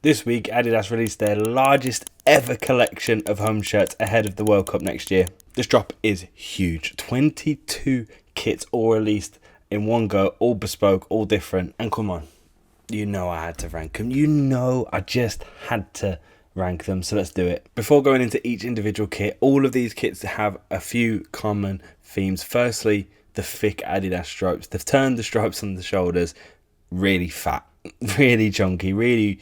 This week, Adidas released their largest ever collection of home shirts ahead of the World Cup next year. This drop is huge. 22 kits all released in one go, all bespoke, all different. And come on, you know I had to rank them. You know I just had to rank them, so let's do it. Before going into each individual kit, all of these kits have a few common themes. Firstly, the thick Adidas stripes. They've turned the stripes on the shoulders really fat, really chunky, really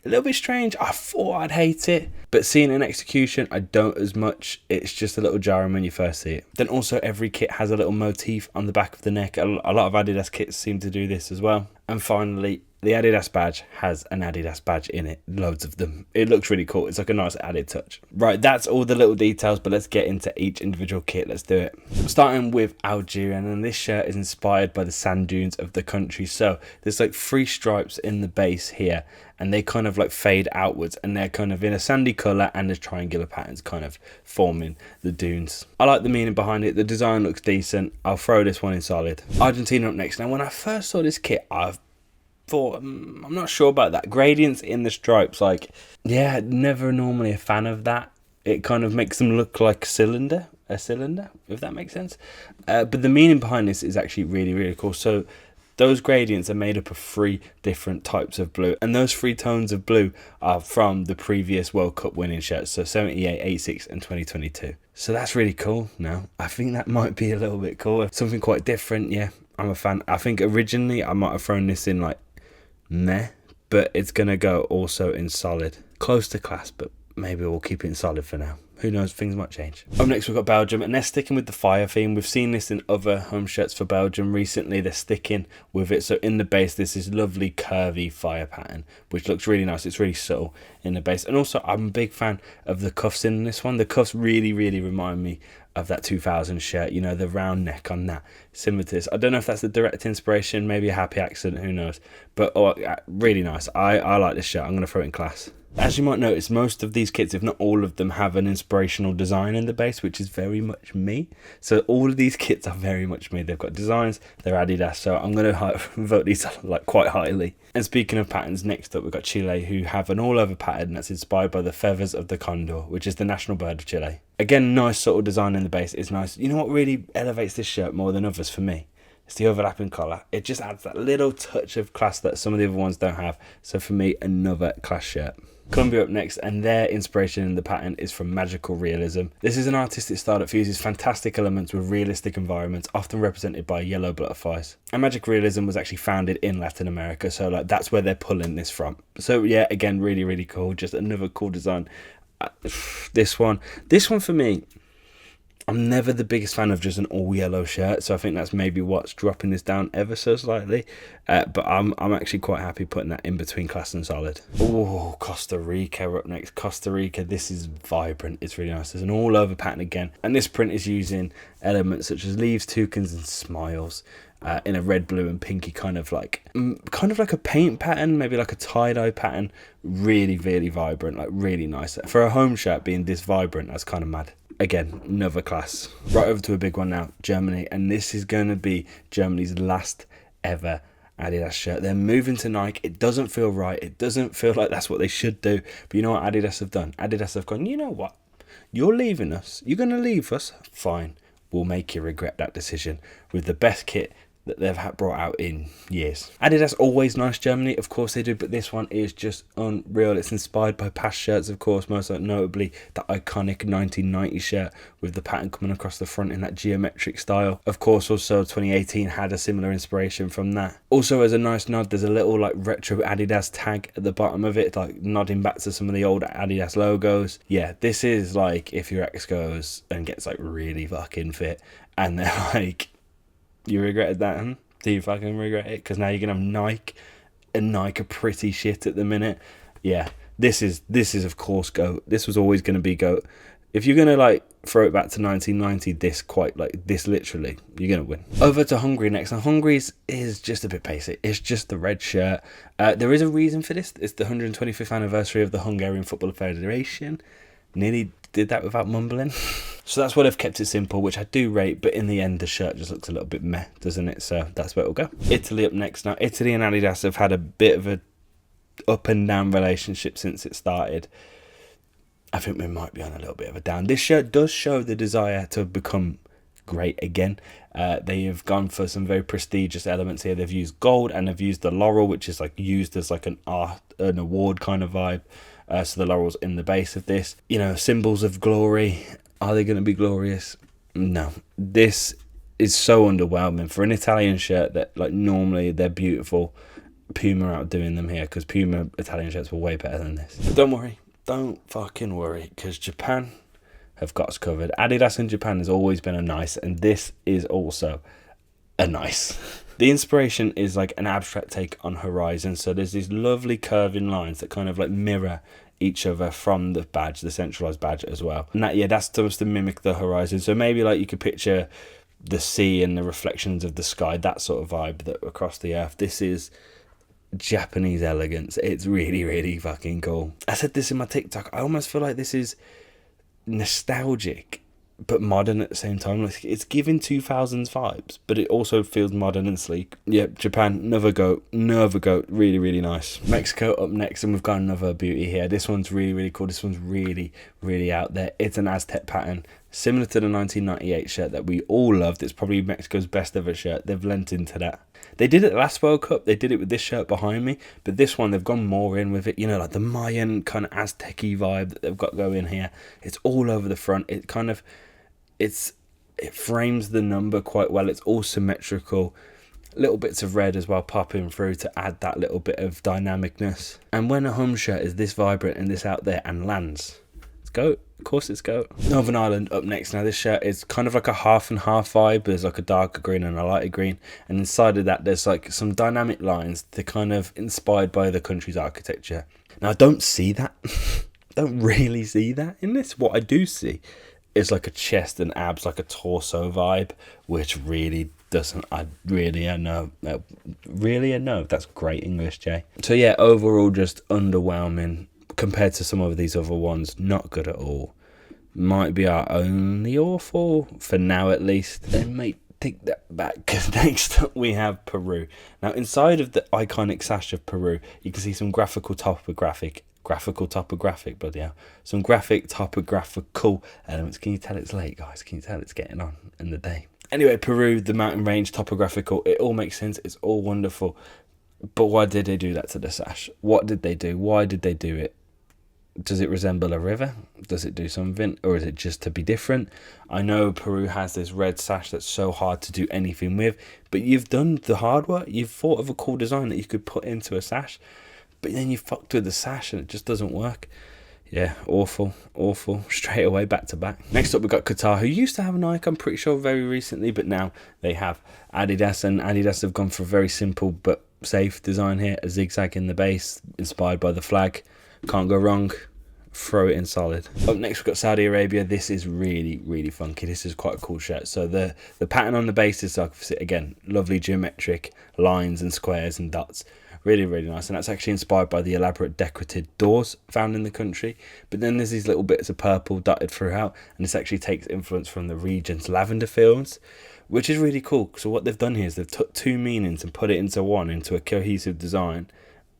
a little bit strange. I thought I'd hate it, but seeing it in execution, I don't as much. It's just a little jarring when you first see it. Then also every kit has a little motif on the back of the neck. A lot of Adidas kits seem to do this as well. And finally, the Adidas badge has an Adidas badge in it. Loads of them. It looks really cool. It's like a nice added touch. Right, that's all the little details, but let's get into each individual kit. Let's do it. Starting with Algeria, and this shirt is inspired by the sand dunes of the country. So there's like 3 stripes in the base here, and they kind of like fade outwards, and they're kind of in a sandy colour, and there's triangular patterns kind of forming the dunes. I like the meaning behind it. The design looks decent. I'll throw this one in solid. Argentina up next. Now, when I first saw this kit, I thought, I'm not sure about that. Gradients in the stripes, like, yeah, never normally a fan of that. It kind of makes them look like a cylinder, if that makes sense. But the meaning behind this is actually really, really cool. So those gradients are made up of 3 different types of blue, and those 3 tones of blue are from the previous World Cup winning shirts, so 78, 86 and 2022. So that's really cool. Now I think that might be a little bit cool, something quite different. Yeah, I'm a fan. I think originally I might have thrown this in like meh, but it's gonna go also in solid. Close to class, but maybe we'll keep it in solid for now. Who knows, things might change. Up next we've got Belgium, and they're sticking with the fire theme. We've seen this in other home shirts for Belgium recently. They're sticking with it. So in the base, this is lovely curvy fire pattern, which looks really nice. It's really subtle in the base. And also, I'm a big fan of the cuffs in this one. The cuffs really, really remind me of that 2000 shirt, you know, the round neck on that, similar to this. I don't know if that's the direct inspiration, maybe a happy accident, who knows. But really nice. I like this shirt. I'm going to throw it in class. As you might notice, most of these kits, if not all of them, have an inspirational design in the base, which is very much me. So all of these kits are very much me. They've got designs, they're Adidas, so I'm going to vote these like quite highly. And speaking of patterns, next up we've got Chile, who have an all-over pattern that's inspired by the feathers of the condor, which is the national bird of Chile. Again, nice subtle design in the base. It's nice. You know what really elevates this shirt more than others for me? It's the overlapping collar. It just adds that little touch of class that some of the other ones don't have. So for me, another class shirt. Colombia up next, and their inspiration in the pattern is from magical realism. This is an artistic style that fuses fantastic elements with realistic environments, often represented by yellow butterflies. And magic realism was actually founded in Latin America, so like that's where they're pulling this from. So yeah, again, really, really cool. Just another cool design. This one for me, I'm never the biggest fan of just an all yellow shirt, so I think that's maybe what's dropping this down ever so slightly. But I'm actually quite happy putting that in between class and solid. Oh, Costa Rica up next. Costa Rica, this is vibrant. It's really nice. There's an all over pattern again, and this print is using elements such as leaves, toucans, and smiles. In a red, blue, and pinky kind of like a paint pattern, maybe like a tie-dye pattern. Really, really vibrant, like really nice. For a home shirt being this vibrant, that's kind of mad. Again, another class. Right over to a big one now, Germany, and this is going to be Germany's last ever Adidas shirt. They're moving to Nike. It doesn't feel right. It doesn't feel like that's what they should do. But you know what Adidas have done? Adidas have gone, you know what? You're leaving us. You're going to leave us? Fine. We'll make you regret that decision with the best kit that they've brought out in years. Adidas always nice Germany, of course they do, but this one is just unreal. It's inspired by past shirts, of course, most notably the iconic 1990 shirt with the pattern coming across the front in that geometric style. Of course, also 2018 had a similar inspiration from that. Also, as a nice nod, there's a little like retro Adidas tag at the bottom of it, like nodding back to some of the old Adidas logos. Yeah, this is like if your ex goes and gets like really fucking fit and they're like, you regretted that, huh? Do you fucking regret it? Because now you're gonna have Nike, and Nike are pretty shit at the minute. Yeah, this is of course GOAT. This was always gonna be GOAT. If you're gonna like throw it back to 1990, this literally, you're gonna win. Over to Hungary next. Now Hungary's is just a bit basic. It's just the red shirt. There is a reason for this. It's the 125th anniversary of the Hungarian Football Federation. Nearly did that without mumbling. So that's why they've kept it simple, which I do rate, but in the end the shirt just looks a little bit meh, doesn't it? So that's where it'll go. Italy up next. Now Italy and Adidas have had a bit of a up and down relationship since it started. I think we might be on a little bit of a down. This shirt does show the desire to become great again. They have gone for some very prestigious elements here. They've used gold and they've used the laurel, which is like used as like an award kind of vibe. So the laurel's in the base of this. You know, symbols of glory. Are they going to be glorious? No. This is so underwhelming for an Italian shirt that like normally they're beautiful. Puma are outdoing them here because Puma Italian shirts were way better than this. But don't worry. Don't fucking worry, because Japan have got us covered. Adidas in Japan has always been a nice, and this is also a nice. The inspiration is like an abstract take on Horizon, so there's these lovely curving lines that kind of like mirror each other from the badge, the centralized badge as well. And that, yeah, that's supposed to mimic the Horizon. So maybe like you could picture the sea and the reflections of the sky, that sort of vibe that across the earth. This is Japanese elegance. It's really, really fucking cool. I said this in my TikTok. I almost feel like this is nostalgic but modern at the same time. Like, it's giving 2000s vibes, but it also feels modern and sleek. Yep, Japan, another goat. Really, really nice. Mexico up next, and we've got another beauty here. This one's really, really cool. This one's really, really out there. It's an Aztec pattern, similar to the 1998 shirt that we all loved. It's probably Mexico's best ever shirt. They've lent into that. They did it last World Cup. They did it with this shirt behind me, but this one they've gone more in with it. You know, like the Mayan kind of Aztec-y vibe that they've got going here. It's all over the front. It kind of, it frames the number quite well. It's all symmetrical. Little bits of red as well popping through to add that little bit of dynamicness. And when a home shirt is this vibrant and this out there and lands, it's goat. Of course it's goat. Northern Ireland up next. Now this shirt is kind of like a half and half vibe. There's like a darker green and a lighter green, and inside of that there's like some dynamic lines. They're kind of inspired by the country's architecture. Now I don't see that. Don't really see that in this. What I do see is like a chest and abs, like a torso vibe, which really doesn't. I know. That's great English, Jay. So yeah, overall just underwhelming. Compared to some of these other ones, not good at all. Might be our only awful, for now at least. They may take that back, because next up we have Peru. Now inside of the iconic sash of Peru, you can see some graphical topographic, bloody hell. Some graphic topographical elements. Can you tell it's late, guys? Can you tell it's getting on in the day? Anyway, Peru, the mountain range, topographical, it all makes sense. It's all wonderful. But why did they do that to the sash? What did they do? Why did they do it? Does it resemble a river? Does it do something? Or is it just to be different? I know Peru has this red sash that's so hard to do anything with, but you've done the hard work. You've thought of a cool design that you could put into a sash, but then you fucked with the sash and it just doesn't work. Yeah, awful, straight away, back to back. Next up, we've got Qatar, who used to have a Nike, I'm pretty sure, very recently, but now they have Adidas, and Adidas have gone for a very simple but safe design here. A zigzag in the base, inspired by the flag. Can't go wrong. Throw it in solid. Up next, we've got Saudi Arabia. This is really, really funky. This is quite a cool shirt. So the pattern on the base is, like, again, lovely geometric lines and squares and dots. Really, really nice. And that's actually inspired by the elaborate decorated doors found in the country. But then there's these little bits of purple dotted throughout. And this actually takes influence from the region's lavender fields, which is really cool. So what they've done here is they've took two meanings and put it into one, into a cohesive design.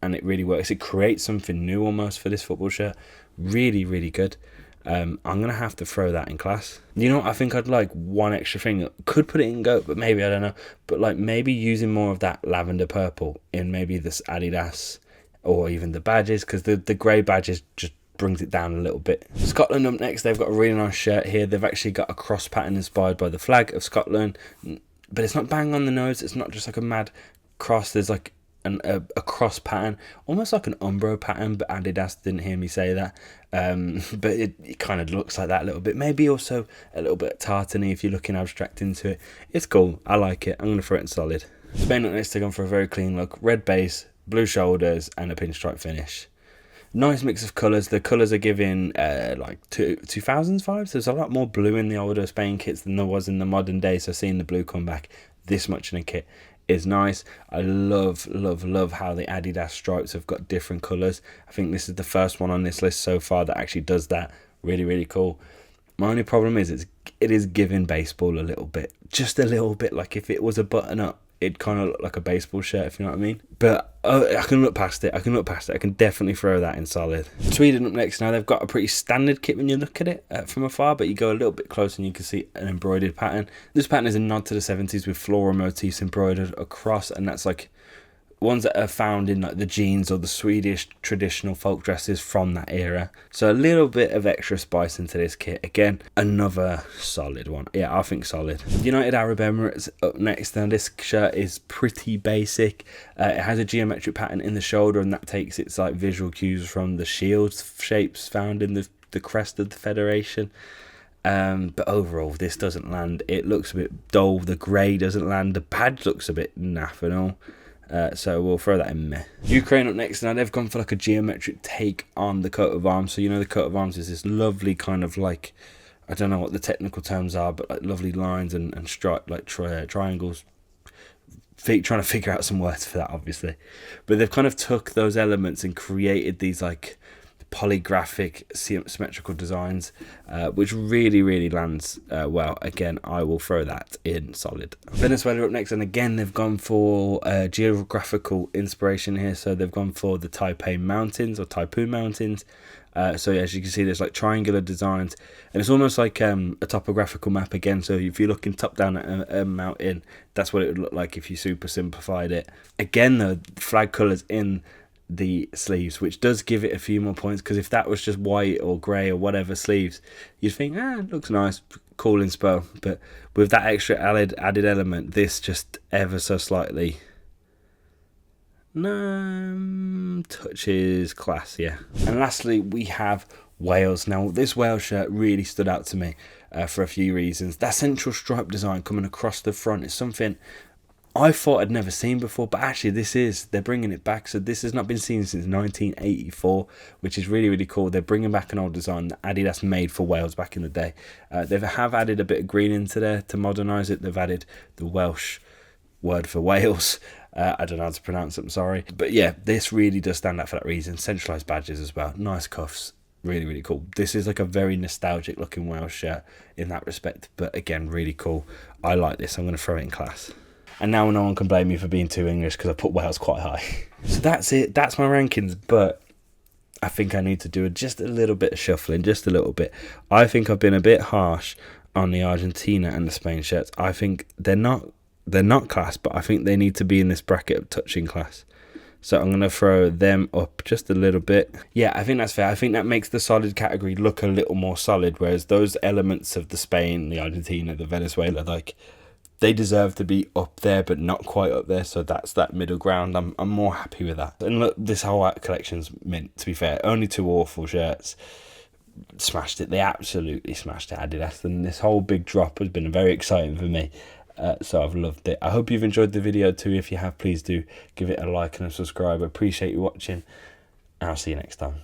And it really works. It creates something new almost for this football shirt. Really, really good. I'm going to have to throw that in class. You know what? I think I'd like one extra thing. Could put it in goat, but maybe, I don't know. But like maybe using more of that lavender purple in maybe this Adidas or even the badges, because the grey badges just brings it down a little bit. Scotland up next. They've got a really nice shirt here. They've actually got a cross pattern inspired by the flag of Scotland. But it's not bang on the nose. It's not just like a mad cross. There's like a cross pattern, almost like an Umbro pattern, but Adidas didn't hear me say that. But it kind of looks like that a little bit. Maybe also a little bit tartany if you're looking abstract into it. It's cool. I like it. I'm going to throw it in solid. Spain up next, they've gone for a very clean look. Red base, blue shoulders, and a pinstripe finish. Nice mix of colours. The colours are giving like 2000s vibes. There's a lot more blue in the older Spain kits than there was in the modern day. So seeing the blue come back this much in a kit is nice. I love how the Adidas stripes have got different colours. I think this is the first one on this list so far that actually does that. Really, really cool. My only problem is it is giving baseball a little bit. Just a little bit. Like if it was a button up, it kind of looked like a baseball shirt, if you know what I mean. But I can look past it. I can definitely throw that in solid. Sweden up next now. They've got a pretty standard kit when you look at it from afar, but you go a little bit closer and you can see an embroidered pattern. This pattern is a nod to the 70s with floral motifs embroidered across, and that's like ones that are found in like the jeans or the Swedish traditional folk dresses from that era. So a little bit of extra spice into this kit. Again, another solid one. Yeah, I think solid. United Arab Emirates up next. Now this shirt is pretty basic. It has a geometric pattern in the shoulder, and that takes its like visual cues from the shield shapes found in the crest of the Federation. But overall, this doesn't land. It looks a bit dull. The grey doesn't land. The badge looks a bit naff and all. So we'll throw that in meh. Ukraine up next. Now they've gone for like a geometric take on the coat of arms. So the coat of arms is this lovely kind of like, I don't know what the technical terms are, but like lovely lines and striped like triangles. Trying to figure out some words for that, obviously. But they've kind of took those elements and created these like polygraphic symmetrical designs, which really lands well. Again, I will throw that in solid. Venezuela up next, and again they've gone for geographical inspiration here. So they've gone for the Taipei Mountains or Taipu Mountains. So as you can see, there's like triangular designs, and it's almost like a topographical map again. So if you're looking top down at a mountain, that's what it would look like if you super simplified it. Again, the flag colours in the sleeves, which does give it a few more points, because if that was just white or grey or whatever sleeves, you'd think, it looks nice, cool inspo. But with that extra added element, this just ever so slightly touches class, yeah. And lastly, we have Wales. Now this Wales shirt really stood out to me for a few reasons. That central stripe design coming across the front is something I thought I'd never seen before, but actually they're bringing it back. So this has not been seen since 1984, which is really cool. They're bringing back an old design that Adidas made for Wales back in the day. They have added a bit of green into there to modernise it. They've added the Welsh word for Wales. I don't know how to pronounce it, I'm sorry. But yeah, this really does stand out for that reason. Centralised badges as well. Nice cuffs. Really cool. This is like a very nostalgic looking Wales shirt in that respect. But again, really cool. I like this. I'm going to throw it in class. And now no one can blame me for being too English, because I put Wales quite high. So that's it. That's my rankings. But I think I need to do just a little bit of shuffling, just a little bit. I think I've been a bit harsh on the Argentina and the Spain shirts. I think they're not class, but I think they need to be in this bracket of touching class. So I'm going to throw them up just a little bit. Yeah, I think that's fair. I think that makes the solid category look a little more solid, whereas those elements of the Spain, the Argentina, the Venezuela, like, they deserve to be up there, but not quite up there. So that's that middle ground. I'm more happy with that. And look, this whole collection's mint, to be fair. Only two awful shirts. Smashed it. They absolutely smashed it, Adidas. And this whole big drop has been very exciting for me. So I've loved it. I hope you've enjoyed the video too. If you have, please do give it a like and a subscribe. I appreciate you watching. And I'll see you next time.